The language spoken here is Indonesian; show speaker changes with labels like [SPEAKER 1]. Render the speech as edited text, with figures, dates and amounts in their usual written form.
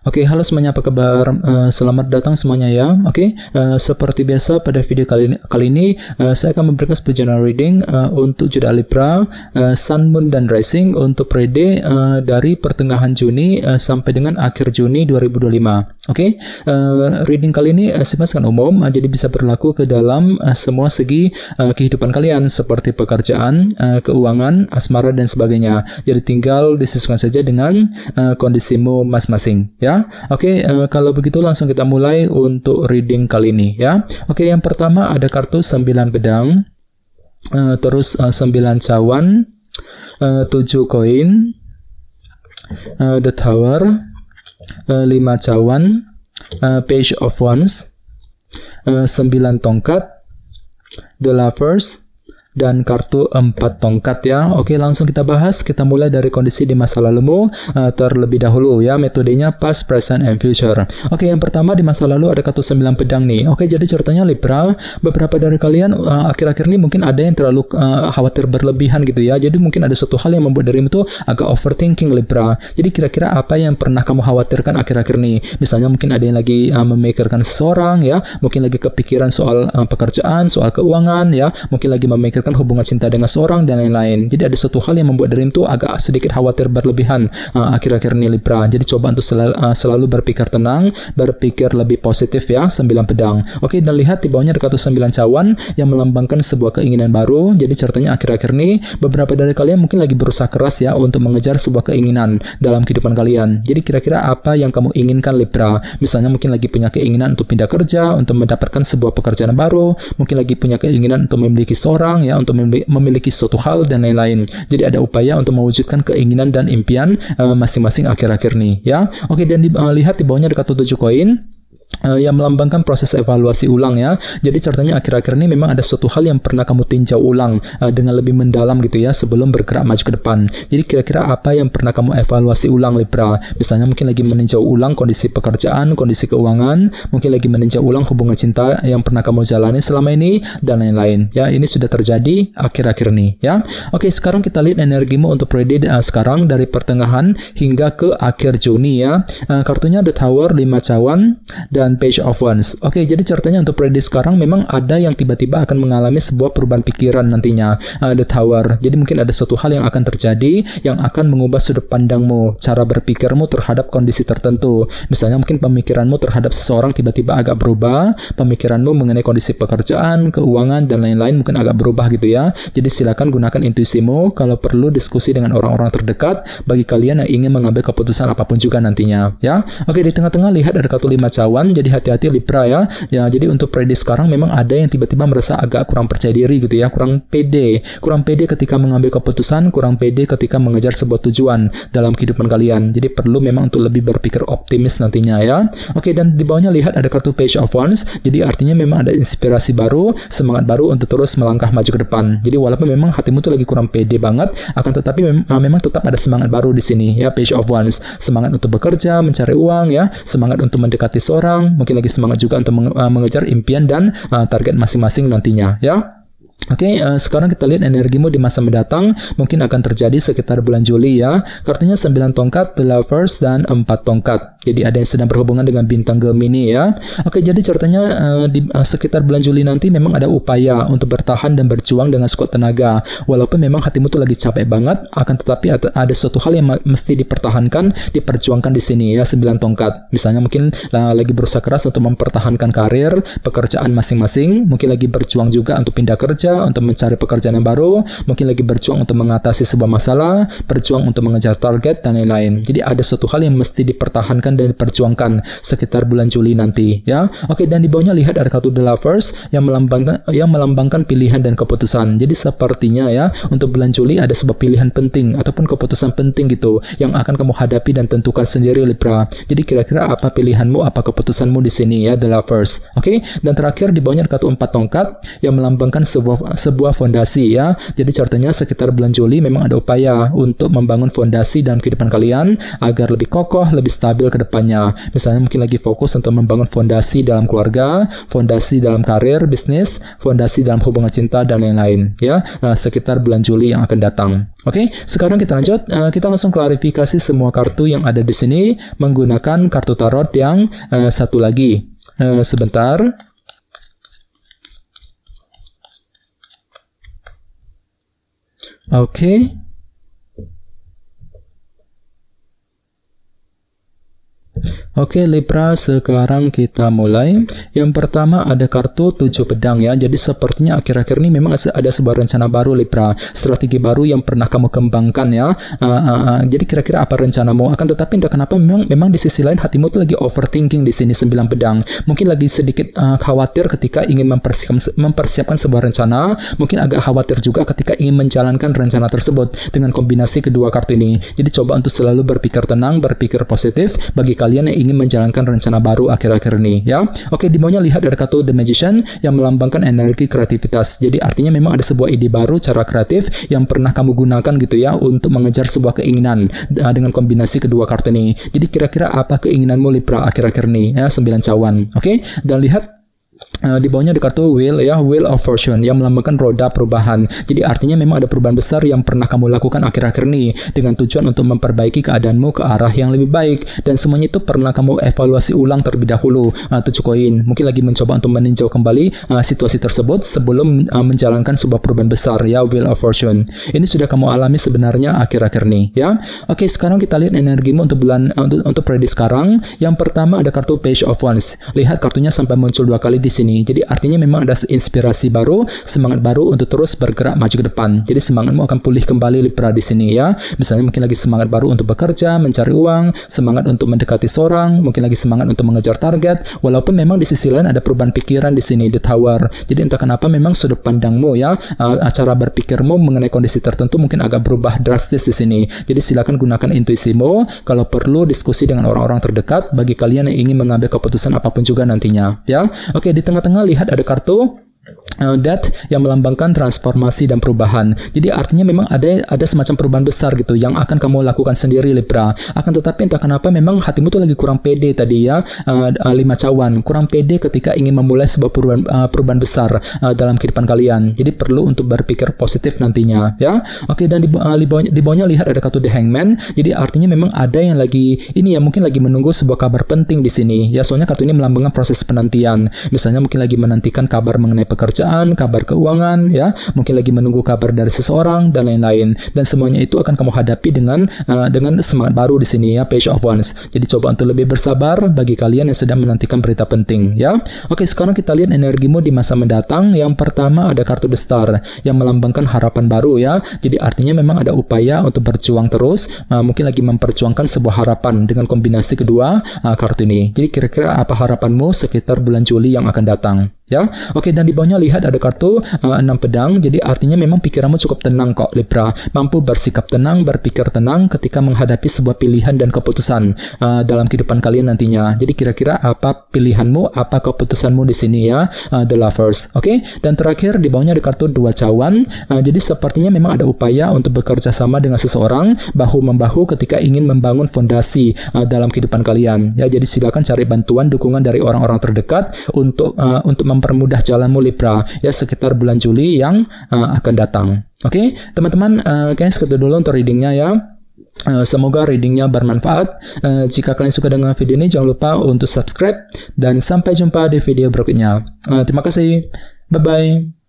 [SPEAKER 1] Oke, halo semuanya, apa kabar? Selamat datang semuanya ya. Oke, seperti biasa pada video kali ini saya akan memberikan sebuah general reading untuk zodiak Libra, Sun, Moon, dan Rising untuk periode dari pertengahan Juni sampai dengan akhir Juni 2025. Oke, reading kali ini sifatnya umum, jadi bisa berlaku ke dalam semua segi kehidupan kalian seperti pekerjaan, keuangan, asmara, dan sebagainya. Jadi tinggal disesuaikan saja dengan kondisimu masing-masing ya. Oke, kalau begitu langsung kita mulai untuk reading kali ini ya. Oke, yang pertama ada kartu 9 pedang, terus 9 cawan, 7 koin, The Tower, 5 cawan, Page of Wands, 9 tongkat, The Lovers, dan kartu 4 tongkat ya. Oke, langsung kita bahas. Kita mulai dari kondisi di masa lalumu terlebih dahulu ya. Metodenya past, present, and future. Oke, yang pertama di masa lalu ada kartu 9 pedang nih. Oke, jadi ceritanya Libra, beberapa dari kalian akhir-akhir ini mungkin ada yang terlalu khawatir berlebihan gitu ya. Jadi mungkin ada suatu hal yang membuat dirimu tuh agak overthinking Libra. Jadi kira-kira apa yang pernah kamu khawatirkan akhir-akhir ini? Misalnya mungkin ada yang lagi memikirkan seseorang ya, mungkin lagi kepikiran soal pekerjaan, soal keuangan ya, mungkin lagi memikirkan hubungan cinta dengan seorang dan lain-lain. Jadi ada suatu hal yang membuat dirimu tuh agak sedikit khawatir berlebihan akhir-akhir ini Libra. Jadi coba untuk selalu berpikir tenang, berpikir lebih positif ya. 9 pedang. Oke, dan lihat di bawahnya ada kartu 9 cawan yang melambangkan sebuah keinginan baru. Jadi ceritanya akhir-akhir ini beberapa dari kalian mungkin lagi berusaha keras ya untuk mengejar sebuah keinginan dalam kehidupan kalian. Jadi kira-kira apa yang kamu inginkan Libra? Misalnya mungkin lagi punya keinginan untuk pindah kerja, untuk mendapatkan sebuah pekerjaan baru, mungkin lagi punya keinginan untuk memiliki seorang ya, untuk memiliki suatu hal dan lain-lain. Jadi ada upaya untuk mewujudkan keinginan dan impian masing-masing akhir-akhir ini ya. Oke, dan lihat di bawahnya ada kartu 7 koin yang melambangkan proses evaluasi ulang ya. Jadi ceritanya akhir-akhir ini memang ada suatu hal yang pernah kamu tinjau ulang dengan lebih mendalam gitu ya sebelum bergerak maju ke depan. Jadi kira-kira apa yang pernah kamu evaluasi ulang Libra? Misalnya mungkin lagi meninjau ulang kondisi pekerjaan, kondisi keuangan, mungkin lagi meninjau ulang hubungan cinta yang pernah kamu jalani selama ini dan lain-lain. Ya, ini sudah terjadi akhir-akhir ini ya. Oke, sekarang kita lihat energimu untuk periode sekarang dari pertengahan hingga ke akhir Juni ya. Kartunya The Tower, 5 cawan, dan Page of Wands. Oke, jadi ceritanya untuk periode sekarang memang ada yang tiba-tiba akan mengalami sebuah perubahan pikiran nantinya. The Tower. Jadi mungkin ada suatu hal yang akan terjadi yang akan mengubah sudut pandangmu, cara berpikirmu terhadap kondisi tertentu. Misalnya mungkin pemikiranmu terhadap seseorang tiba-tiba agak berubah, pemikiranmu mengenai kondisi pekerjaan, keuangan, dan lain-lain mungkin agak berubah gitu ya. Jadi silakan gunakan intuisimu, kalau perlu diskusi dengan orang-orang terdekat bagi kalian yang ingin mengambil keputusan apapun juga nantinya ya. Oke, di tengah-tengah lihat ada kartu 5 cawan. Jadi hati-hati Libra ya. Ya, jadi untuk periode sekarang memang ada yang tiba-tiba merasa agak kurang percaya diri gitu ya, kurang pede ketika mengambil keputusan, kurang pede ketika mengejar sebuah tujuan dalam kehidupan kalian. Jadi perlu memang untuk lebih berpikir optimis nantinya ya. Oke, dan di bawahnya lihat ada kartu Page of Wands. Jadi artinya memang ada inspirasi baru, semangat baru untuk terus melangkah maju ke depan. Jadi walaupun memang hatimu tuh lagi kurang pede banget, akan tetapi memang tetap ada semangat baru di sini ya. Page of Wands, semangat untuk bekerja, mencari uang ya, semangat untuk mendekati seorang, mungkin lagi semangat juga untuk mengejar impian dan target masing-masing nantinya ya. Oke, sekarang kita lihat energimu di masa mendatang mungkin akan terjadi sekitar bulan Juli ya. Kartunya 9 tongkat, The Lovers, dan 4 tongkat. Jadi ada yang sedang berhubungan dengan bintang Gemini ya. Oke, jadi ceritanya di sekitar bulan Juli nanti memang ada upaya untuk bertahan dan berjuang dengan sekuat tenaga. Walaupun memang hatimu tuh lagi capek banget, akan tetapi ada suatu hal yang mesti dipertahankan, diperjuangkan di sini ya. 9 tongkat. Misalnya mungkin lagi berusaha keras untuk mempertahankan karir, pekerjaan masing-masing, mungkin lagi berjuang juga untuk pindah kerja, untuk mencari pekerjaan yang baru, mungkin lagi berjuang untuk mengatasi sebuah masalah, berjuang untuk mengejar target dan lain-lain. Jadi ada suatu hal yang mesti dipertahankan dan diperjuangkan sekitar bulan Juli nanti ya. Oke, dan di bawahnya lihat ada kartu The Lovers yang melambangkan pilihan dan keputusan. Jadi sepertinya ya untuk bulan Juli ada sebuah pilihan penting ataupun keputusan penting gitu yang akan kamu hadapi dan tentukan sendiri Libra. Jadi kira-kira apa pilihanmu, apa keputusanmu di sini ya, The Lovers. Oke, dan terakhir di bawahnya ada kartu 4 tongkat yang melambangkan sebuah fondasi ya. Jadi ceritanya sekitar bulan Juli memang ada upaya untuk membangun fondasi dalam kehidupan kalian agar lebih kokoh, lebih stabil ke depannya. Misalnya mungkin lagi fokus untuk membangun fondasi dalam keluarga, fondasi dalam karir, bisnis, fondasi dalam hubungan cinta dan lain-lain ya, sekitar bulan Juli yang akan datang. Oke, sekarang kita lanjut, kita langsung klarifikasi semua kartu yang ada di sini menggunakan kartu tarot yang satu lagi. Sebentar. Oke. Oke Libra, sekarang kita mulai. Yang pertama ada kartu 7 pedang ya. Jadi sepertinya akhir-akhir ini memang ada sebuah rencana baru Libra, strategi baru yang pernah kamu kembangkan ya. Jadi kira-kira apa rencanamu? Akan tetapi entah kenapa memang di sisi lain hatimu tuh lagi overthinking di sini 9 pedang. Mungkin lagi sedikit khawatir ketika ingin mempersiapkan sebuah rencana. Mungkin agak khawatir juga ketika ingin menjalankan rencana tersebut dengan kombinasi kedua kartu ini. Jadi coba untuk selalu berpikir tenang, berpikir positif bagi kalian yang ingin menjalankan rencana baru akhir-akhir ini ya. Oke, di bawahnya lihat ada kartu The Magician yang melambangkan energi kreativitas. Jadi artinya memang ada sebuah ide baru, cara kreatif yang pernah kamu gunakan gitu ya untuk mengejar sebuah keinginan dengan kombinasi kedua kartu ini. Jadi kira-kira apa keinginanmu Libra akhir-akhir ini ya, 9 cawan. Oke, dan lihat di bawahnya ada kartu Wheel ya, Wheel of Fortune yang melambangkan roda perubahan. Jadi artinya memang ada perubahan besar yang pernah kamu lakukan akhir-akhir ini dengan tujuan untuk memperbaiki keadaanmu ke arah yang lebih baik, dan semuanya itu pernah kamu evaluasi ulang terlebih dahulu. 7 koin mungkin lagi mencoba untuk meninjau kembali situasi tersebut sebelum menjalankan sebuah perubahan besar ya, Wheel of Fortune. Ini sudah kamu alami sebenarnya akhir-akhir ini ya. Oke, sekarang kita lihat energimu untuk bulan untuk prediksi sekarang. Yang pertama ada kartu Page of Wands. Lihat kartunya sampai muncul 2 kali di sini. Jadi artinya memang ada inspirasi baru, semangat baru untuk terus bergerak maju ke depan. Jadi semangatmu akan pulih kembali Libra di sini ya. Misalnya mungkin lagi semangat baru untuk bekerja, mencari uang, semangat untuk mendekati seorang, mungkin lagi semangat untuk mengejar target. Walaupun memang di sisi lain ada perubahan pikiran di sini, The Tower. Jadi entah kenapa memang sudut pandangmu ya, cara berpikirmu mengenai kondisi tertentu mungkin agak berubah drastis di sini. Jadi silakan gunakan intuisimu. Kalau perlu diskusi dengan orang-orang terdekat bagi kalian yang ingin mengambil keputusan apapun juga nantinya ya. Oke, di tengah-tengah lihat ada kartu Death yang melambangkan transformasi dan perubahan. Jadi artinya memang ada semacam perubahan besar gitu yang akan kamu lakukan sendiri Libra. Akan tetapi entah kenapa memang hatimu tuh lagi kurang pede tadi ya, 5 cawan, kurang pede ketika ingin memulai sebuah perubahan besar dalam kehidupan kalian. Jadi perlu untuk berpikir positif nantinya ya. Oke, dan di bawahnya lihat ada kartu The Hangman. Jadi artinya memang ada yang lagi ini ya, mungkin lagi menunggu sebuah kabar penting di sini ya. Soalnya kartu ini melambangkan proses penantian. Misalnya mungkin lagi menantikan kabar mengenai pekerjaan, kabar keuangan ya, mungkin lagi menunggu kabar dari seseorang dan lain-lain, dan semuanya itu akan kamu hadapi dengan semangat baru di sini ya, Page of Wands. Jadi coba untuk lebih bersabar bagi kalian yang sedang menantikan berita penting ya. Oke, sekarang kita lihat energimu di masa mendatang. Yang pertama ada kartu The Star yang melambangkan harapan baru ya. Jadi artinya memang ada upaya untuk berjuang terus, mungkin lagi memperjuangkan sebuah harapan dengan kombinasi kedua kartu ini. Jadi kira-kira apa harapanmu sekitar bulan Juli yang akan datang ya. Oke, dan di bawahnya lihat ada kartu 6 pedang. Jadi artinya memang pikiranmu cukup tenang kok Libra, mampu bersikap tenang, berpikir tenang ketika menghadapi sebuah pilihan dan keputusan dalam kehidupan kalian nantinya. Jadi kira-kira apa pilihanmu, apa keputusanmu di sini ya, The Lovers. Oke, dan terakhir di bawahnya ada kartu 2 cawan. Jadi sepertinya memang ada upaya untuk bekerja sama dengan seseorang bahu-membahu ketika ingin membangun fondasi dalam kehidupan kalian ya. Jadi silakan cari bantuan, dukungan dari orang-orang terdekat untuk mempermudah jalanmu Libra ya, sekitar bulan Juli yang akan datang. Oke, teman-teman, guys, itu dulu untuk readingnya ya. Semoga readingnya bermanfaat. Jika kalian suka dengan video ini, jangan lupa untuk subscribe, dan sampai jumpa di video berikutnya. Terima kasih, bye-bye.